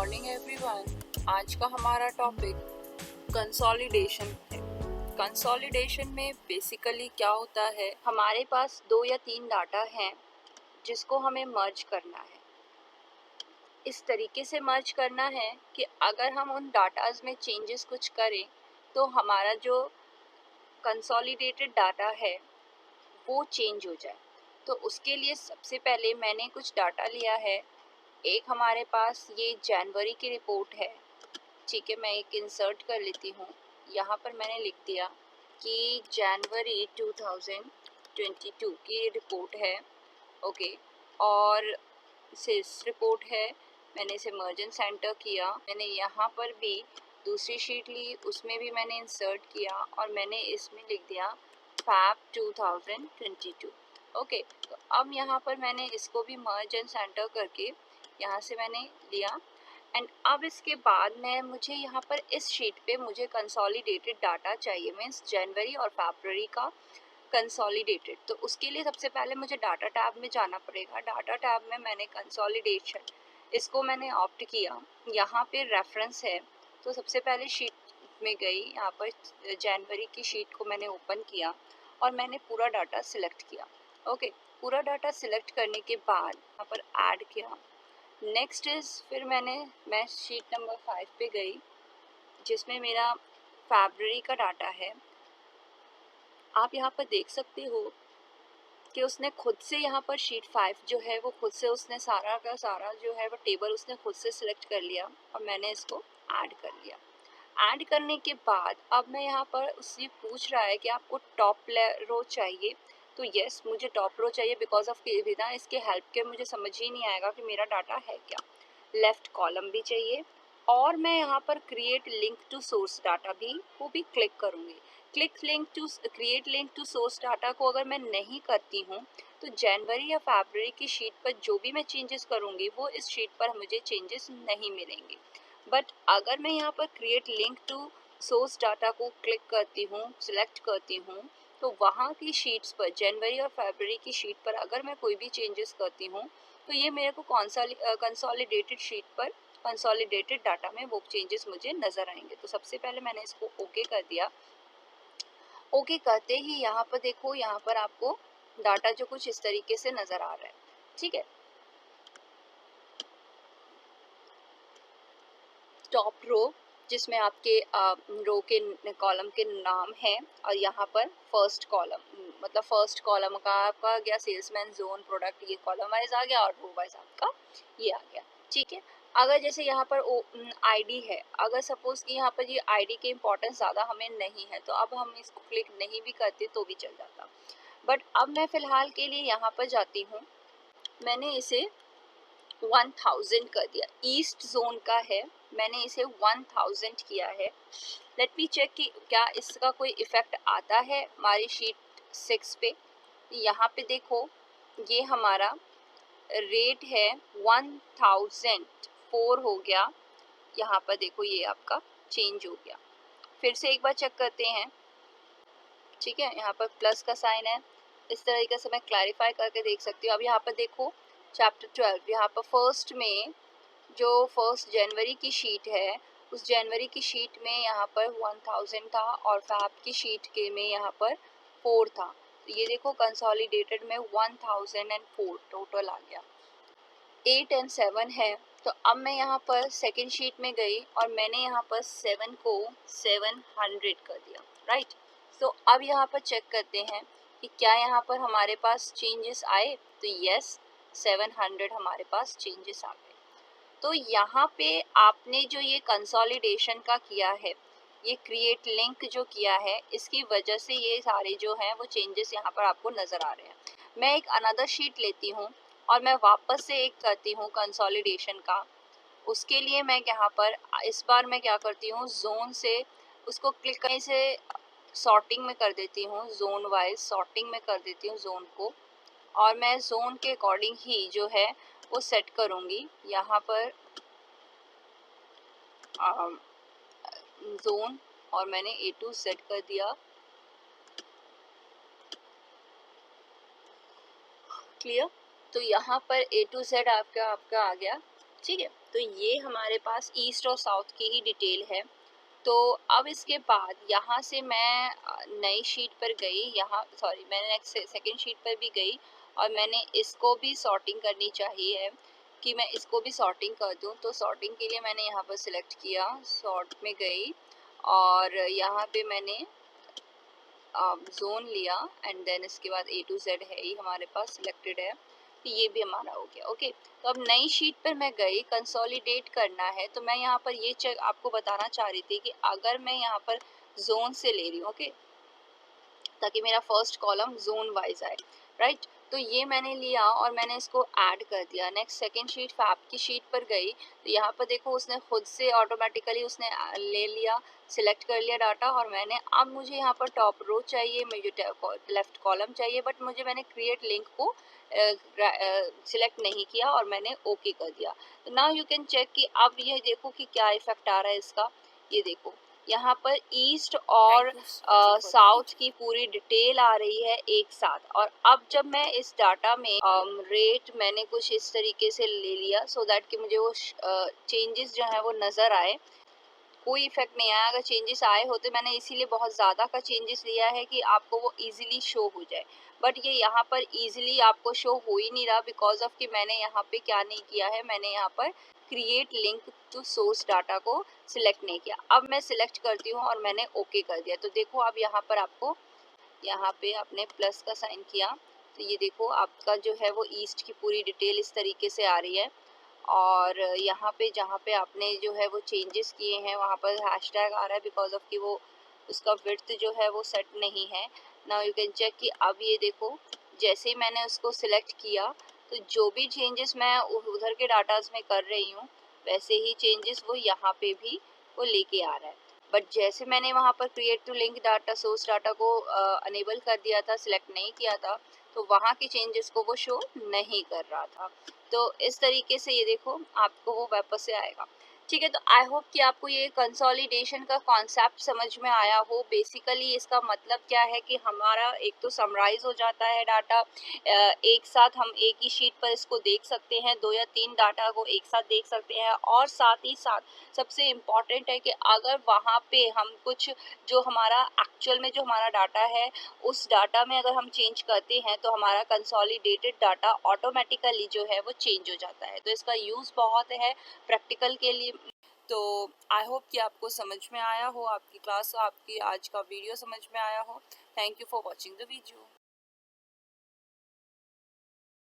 Morning everyone. आज का हमारा टॉपिक कंसोलिडेशन है। कंसोलिडेशन में बेसिकली क्या होता है, हमारे पास 2 या 3 डाटा हैं जिसको हमें मर्ज करना है। इस तरीके से मर्ज करना है कि अगर हम उन डाटाज में चेंजेस कुछ करें तो हमारा जो कंसोलिडेटेड डाटा है वो चेंज हो जाए। तो उसके लिए सबसे पहले मैंने कुछ डाटा लिया है। एक हमारे पास ये जनवरी की रिपोर्ट है, ठीक है। मैं एक इंसर्ट कर लेती हूँ। यहाँ पर मैंने लिख दिया कि जनवरी 2022 की रिपोर्ट है, ओके। और सेल्स रिपोर्ट है, मैंने इसे मर्जेंट सेंटर किया। मैंने यहाँ पर भी दूसरी शीट ली, उसमें भी मैंने इंसर्ट किया और मैंने इसमें लिख दिया फैब 2022, ओके। तो अब यहाँ पर मैंने इसको भी मर्ज एंड सेंटर करके यहाँ से मैंने लिया। एंड अब इसके बाद मुझे यहाँ पर इस शीट पे मुझे कंसोलिडेटेड डाटा चाहिए, मीन्स जनवरी और फरवरी का कंसोलिडेटेड। तो उसके लिए सबसे पहले मुझे डाटा टैब में जाना पड़ेगा। डाटा टैब में मैंने कंसोलिडेशन इसको मैंने ऑप्ट किया। यहाँ पे रेफरेंस है, तो सबसे पहले शीट में गई, यहाँ पर जनवरी की शीट को मैंने ओपन किया और मैंने पूरा डाटा सिलेक्ट किया, ओके। पूरा डाटा सिलेक्ट करने के बाद यहाँ पर ऐड किया। नेक्स्ट फिर मैं शीट नंबर 5 पे गई जिसमें मेरा फरवरी का डाटा है। आप यहाँ पर देख सकते हो कि उसने खुद से यहाँ पर शीट 5 जो है वो खुद से उसने सारा का सारा जो है वो टेबल उसने खुद से सिलेक्ट कर लिया और मैंने इसको ऐड कर लिया। ऐड करने के बाद अब मैं यहाँ पर उससे पूछ रहा है कि आपको टॉप रो चाहिए, तो यस मुझे टॉप रो चाहिए, बिकॉज ऑफ बिना इसके हेल्प के मुझे समझ ही नहीं आएगा कि मेरा डाटा है क्या। लेफ्ट कॉलम भी चाहिए और मैं यहाँ पर create link to source data भी वो भी क्लिक करूँगी। Create link to source data को अगर मैं नहीं करती हूँ तो जनवरी या फरवरी की शीट पर जो भी मैं चेंजेस करूँगी वो इस शीट पर मुझे चेंजेस नहीं मिलेंगे। बट अगर मैं यहाँ पर create link to source data को क्लिक करती हूँ, सिलेक्ट करती हूँ, तो वहाँ की शीट्स पर जनवरी और फरवरी की शीट पर अगर मैं कोई भी चेंजेस करती हूँ तो ये मेरे को कंसोलिडेटेड शीट पर कंसोलिडेटेड डाटा में वो चेंजेस मुझे नज़र आएंगे। तो सबसे पहले मैंने इसको ओके कर दिया। ओके करते ही यहाँ पर देखो, यहाँ पर आपको डाटा जो कुछ इस तरीके से नज़र आ रहा है, ठीक है। टॉप रो जिसमें आपके रो के कॉलम के नाम हैं और यहाँ पर फर्स्ट कॉलम, मतलब फर्स्ट कॉलम का आपका गया सेल्समैन, जोन, प्रोडक्ट, ये कॉलम वाइज आ गया और रो वाइज आपका ये आ गया, ठीक है। अगर जैसे यहाँ पर आईडी है, अगर सपोज कि यहाँ पर ये आईडी के इम्पोर्टेंस ज़्यादा हमें नहीं है तो अब हम इसको क्लिक नहीं भी करते तो भी चल जाता। बट अब मैं फ़िलहाल के लिए यहाँ पर जाती हूँ, मैंने इसे 1000 कर दिया। ईस्ट जोन का है, मैंने इसे 1000 किया है। लेट मी चेक कि क्या इसका कोई इफेक्ट आता है हमारी शीट 6 पे। यहाँ पे देखो ये हमारा रेट है 1004 हो गया। यहाँ पर देखो ये आपका चेंज हो गया। फिर से एक बार चेक करते हैं, ठीक है। यहाँ पर प्लस का साइन है, इस तरीके से मैं क्लैरिफाई करके देख सकती हूँ। अब यहाँ पर देखो चैप्टर 12, यहाँ पर फर्स्ट में जो फर्स्ट जनवरी की शीट है उस जनवरी की शीट में यहाँ पर 1000 था और फैब की शीट के में यहाँ पर 4 था। तो ये देखो कंसोलिडेटेड में 1004 टोटल आ गया। 8 और 7 है, तो अब मैं यहाँ पर सेकंड शीट में गई और मैंने यहाँ पर 7 को 700 कर दिया, राइट। तो अब यहाँ पर चेक करते हैं कि क्या यहाँ पर हमारे पास चेंजेस आए, तो यस 700 हमारे पास चेंजेस आ गए। तो यहाँ पे आपने जो ये कंसोलिडेशन का किया है, ये क्रिएट लिंक जो किया है, इसकी वजह से ये सारे जो हैं वो चेंजेस यहाँ पर आपको नज़र आ रहे हैं। मैं एक अनदर शीट लेती हूँ और मैं वापस से एक करती हूँ कंसोलिडेशन का। उसके लिए मैं यहाँ पर इस बार मैं क्या करती हूँ, जोन से उसको क्लिक करने से सॉर्टिंग में कर देती हूँ, जोन वाइज सॉर्टिंग में कर देती हूँ जोन को, और मैं जोन के अकॉर्डिंग ही जो है वो सेट करूँगी। यहाँ पर जोन और मैंने A2 सेट कर दिया, क्लियर। तो यहाँ पर A2 सेट आपका आ गया ठीक है, तो ये हमारे पास ईस्ट और साउथ की ही डिटेल है। तो अब इसके बाद यहाँ से मैं नई शीट पर गई, यहाँ सॉरी मैंने नेक्स्ट सेकंड शीट पर भी गई और मैंने इसको भी सॉर्टिंग करनी चाहिए कि मैं इसको भी सॉर्टिंग कर दूँ। तो सॉर्टिंग के लिए मैंने यहाँ पर सिलेक्ट किया, सॉर्ट में गई और यहाँ पे मैंने जोन लिया एंड देन इसके बाद A to Z है ही हमारे पास सिलेक्टेड है, तो ये भी हमारा हो गया। ओके, तो अब नई शीट पर मैं गई, कंसोलिडेट करना है। तो मैं यहाँ पर ये चेक आपको बताना चाह रही थी कि अगर मैं यहाँ पर जोन से ले रही हूँ, ओके, ताकि मेरा फर्स्ट कॉलम जोन वाइज आए, राइट। तो ये मैंने लिया और मैंने इसको ऐड कर दिया। नेक्स्ट सेकंड शीट फैब की शीट पर गई, तो यहाँ पर देखो उसने खुद से ऑटोमेटिकली उसने ले लिया, सिलेक्ट कर लिया डाटा। और मैंने अब मुझे यहाँ पर टॉप रो चाहिए, मुझे लेफ्ट कॉलम चाहिए, बट मैंने क्रिएट लिंक को सिलेक्ट नहीं किया और मैंने ओके कर दिया। तो नाउ यू कैन चेक कि अब ये देखो कि क्या इफेक्ट आ रहा है इसका। ये देखो यहाँ पर ईस्ट और साउथ की पूरी डिटेल आ रही है एक साथ। और अब जब मैं इस डाटा में रेट मैंने कुछ इस तरीके से ले लिया सो दैट कि मुझे वो चेंजेस जो है वो नज़र आए। कोई इफेक्ट नहीं आया, अगर चेंजेस आए होते मैंने इसीलिए बहुत ज़्यादा का चेंजेस लिया है कि आपको वो इजीली शो हो जाए, बट ये यहाँ पर इजीली आपको शो हो ही नहीं रहा बिकॉज ऑफ कि मैंने यहाँ पे क्या नहीं किया है, मैंने यहाँ पर create link to source data को सिलेक्ट नहीं किया। अब मैं सिलेक्ट करती हूँ और मैंने ओके कर दिया। तो देखो अब यहाँ पर आपको यहाँ पे आपने प्लस का साइन किया तो ये देखो आपका जो है वो ईस्ट की पूरी डिटेल इस तरीके से आ रही है। और यहाँ पे जहाँ पे आपने जो है वो चेंजेस किए हैं वहाँ पर हैशटैग आ रहा है बिकॉज ऑफ कि वो उसका विड्थ जो है वो सेट नहीं है। नाउ यू कैन चेक कि अब ये देखो जैसे ही मैंने उसको सिलेक्ट किया तो जो भी चेंजेस मैं उधर के डाटाज में कर रही हूँ वैसे ही चेंजेस वो यहाँ पे भी वो लेके आ रहा है। बट जैसे मैंने वहाँ पर create to link data source data को अनेबल कर दिया था, सिलेक्ट नहीं किया था, तो वहाँ के चेंजेस को वो शो नहीं कर रहा था। तो इस तरीके से ये देखो आपको वो वापस से आएगा। ठीक है, तो आई होप कि आपको ये कंसोलिडेशन का कॉन्सेप्ट समझ में आया हो। बेसिकली इसका मतलब क्या है कि हमारा एक तो समराइज हो जाता है डाटा, एक साथ हम एक ही शीट पर इसको देख सकते हैं, 2 या 3 डाटा को एक साथ देख सकते हैं। और साथ ही साथ सबसे इम्पॉर्टेंट है कि अगर वहाँ पे हम कुछ जो हमारा एक्चुअल में जो हमारा डाटा है उस डाटा में अगर हम चेंज करते हैं तो हमारा कंसोलिडेटेड डाटा ऑटोमेटिकली जो है वो चेंज हो जाता है। तो इसका यूज़ बहुत है प्रैक्टिकल के लिए। तो आई होप कि आपको समझ में आया हो, आपकी क्लास आपकी आज का वीडियो समझ में आया हो। Thank you for watching the video.